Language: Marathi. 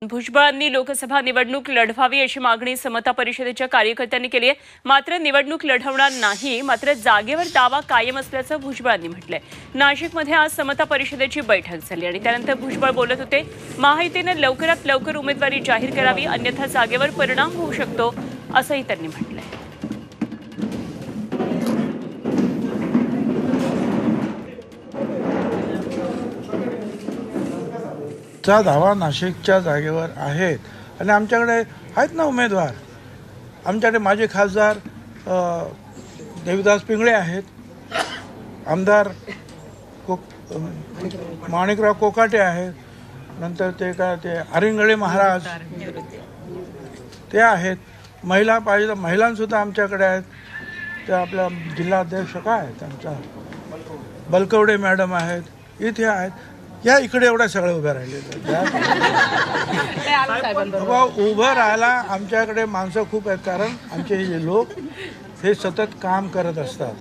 भुजबळांनी लोकसभा निवडणूक लढवावी अशी मागणी समता परिषदेच्या कार्यकर्त्यांनी केली आहे। मात्र निवडणूक लढवणार नाही, मात्र जागेवर दावा कायम असल्याचं भुजबळांनी म्हटलंय। नाशिकमध्ये आज समता परिषदेची बैठक झाली आणि त्यानंतर भुजबळ बोलत होते। महायुतीने लवकरात लवकर उमेदवारी जाहीर करावी, अन्यथा जागेवर परिणाम होऊ शकतो असंही त्यांनी म्हटलंय। चा धावा नाशिकच्या जागेवर आहेत आणि आमच्याकडे आहेत ना उमेदवार। आमच्याकडे माजी खासदार देवीदास पिंगळे आहेत, आमदार माणिकराव कोकाटे आहेत, नंतर ते आरिंगळे महाराज ते आहेत, महिला पाहिजे महिलांसुद्धा आमच्याकडे आहेत। ते आपल्या जिल्हाध्यक्ष काय आहेत आमचा बलकवडे मॅडम आहेत, इथे आहेत। या इकडे एवढ्या सगळ्या उभ्या राहिलेल्या उभं राहायला आमच्याकडे माणसं खूप आहेत, कारण आमचे हे लोक हे सतत काम करत असतात।